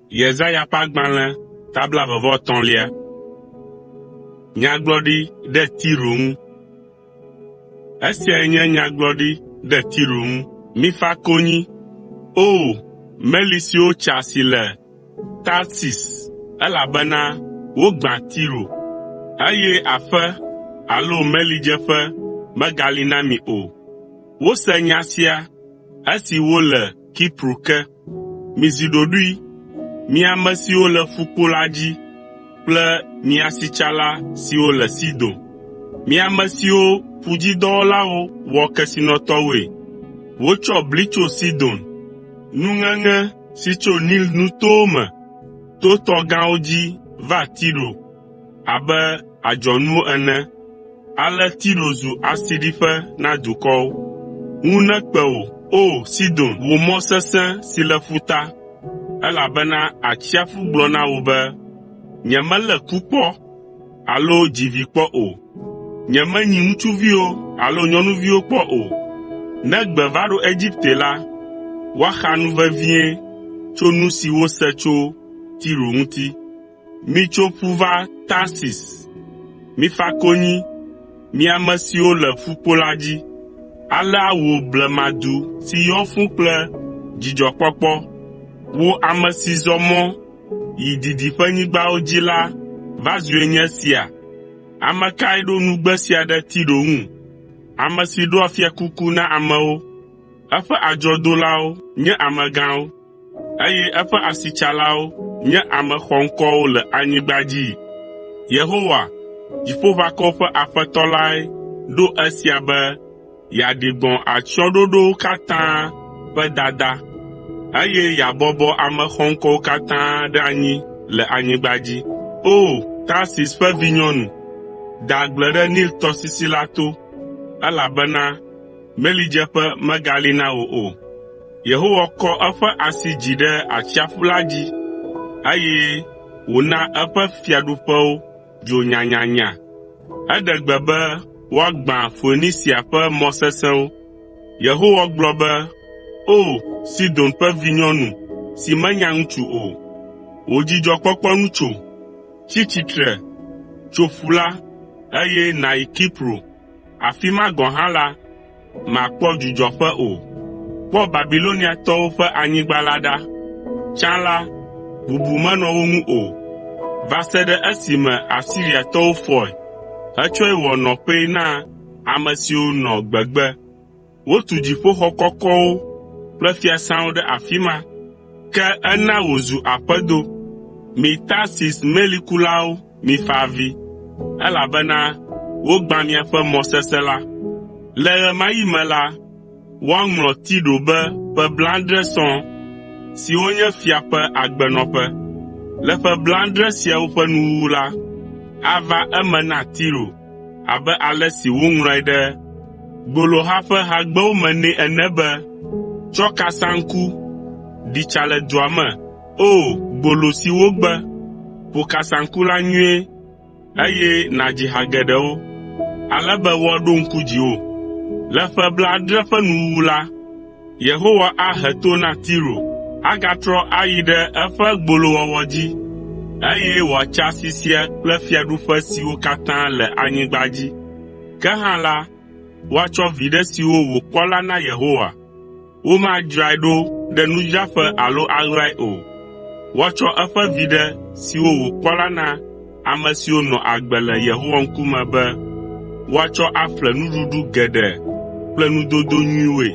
Yesaya ƒe agbalẽ tabla 21. Nyagblɔɖi ɖe Tiro ŋu. Esiae nye nyagblɔɖi ɖe Tiro ŋu. Mifa konyi, o meli siwo tsa si le Tarsis, elabena wogbã Tiro, eye aƒe alo melidzeƒe megali na mi o. Wose nya sia esi wole Kipro ke. Mizi ɖoɖoe, mi ame siwo le ƒukpo la dzi kple mi asitsala siwo le Sidon. Mi ame siwo ƒudzidɔwɔlawo wɔ kesinɔtɔwoe. Wotsɔ bli tso Sidon, nuŋeŋe si tso Nil nutowo me, to tɔ gãwo dzi va Tiro abe adzɔnuwo ene. Ale Tiro zu asiɖiƒe na dukɔwo. Ŋu nekpe wò, o Sidon, wò mɔ sesẽ si le ƒuta, elabena atsiaƒu gblɔ na wò be, nyemelé ku kpɔ alo dzivi kpɔ o. Nyemenyi ŋutsuviwo alo nyɔnuviwo kpɔ o. Ne gbe va ɖo Egipte la, woaxa nu vevie tso nu si wose tso Tiro ŋuti. Mitso ƒu va Tarsis. Mifa konyi, mi ame siwo le ƒukpo la dzi. Alea wò blemadu si yɔ fũu kple dzidzɔkpɔkpɔ, wo ame si zɔ mɔ yi didiƒenyigbawo dzi la va zue nye sia. Ame kae ɖo nugbe sia ɖe Tiro ŋu? Ame si ɖoa fiakuku na amewo. Eƒe adzɔdolawo nye amegãwo, eye eƒe asitsalawo nye ame xɔŋkɔwo le anyigba dzi. Yehowa, Dziƒoʋakɔwo ƒe Aƒetɔ lae ɖo esia be yeaɖi gbɔ̃ atsyɔ̃ɖoɖowo katã ƒe dada, eye yeabɔbɔ ame xɔŋkɔwo katã ɖe anyi le anyigba dzi. O, Tarsis ƒe vinyɔnu, da agble ɖe Nil tɔsisi la to, elabena melidzeƒe megali na wò o. Yehowa kɔ eƒe asi dzi ɖe atsiaƒu la dzi, eye wòna eƒe fiaɖuƒewo dzo nyanyanya. Eɖe gbe be woagbã Fonisia ƒe mɔ sesẽwo. Yehowa gblɔ be, o Sidon ƒe vinyɔnu si menya ŋutsu o, wò dzidzɔkpɔkpɔ nu tso. Tsi tsitre, tso ƒu la, eye nàyi Kipro. Afi ma gɔ̃ hã la, màkpɔ dzudzɔƒe o. Kpɔ Babiloniatɔwo ƒe anyigba la ɖa. Tsã la, bubu menɔ wo ŋu o, va se ɖe esime Asiriatɔwo fɔe, hetsɔe wɔ nɔƒee na ame siwo nɔ gbegbe. Wotu dziƒoxɔ kɔkɔwo kple fiasãwo ɖe afi ma, ke ena wòzu aƒedo. Mi Tarsis melikulawo, mifa avi, elabena wogbã miaƒe mɔ sesẽ la. Le ɣe ma ɣi me la, woaŋlɔ Tiro be ƒe 70 sɔŋ, siwo nye fia ƒe agbenɔƒe. Le ƒe 70 siawo ƒe nuwuwu la, ava eme na Tiro abe ale si woŋlɔe ɖe gboloha ƒe hagbewo me nɛ ene be, tsɔ kasaŋku, ɖi tsa le dua me, o gbolo si wogbe, ƒo kasaŋku la nyuie, eye nàdzi ha geɖewo, ale be woaɖo ŋku dziwò. Le ƒe 70 ƒe nuwuwu la, Yehowa ahe to na Tiro, agatrɔ ayi ɖe eƒe gbolowɔwɔ dzi, eye wòatsa sisia kple fiaɖuƒe siwo katã le anyigba dzi. Ke hã la, woatsɔ viɖe siwo wòkpɔ la na Yehowa. Womadzrae ɖo ɖe nudzraƒe alo aɣlae o. Woatsɔ eƒe viɖe siwo wòkpɔ la na ame siwo nɔ agbe le Yehowa ŋkume be woatsɔ aƒle nuɖuɖu geɖe kple nudodo nyuiwoe.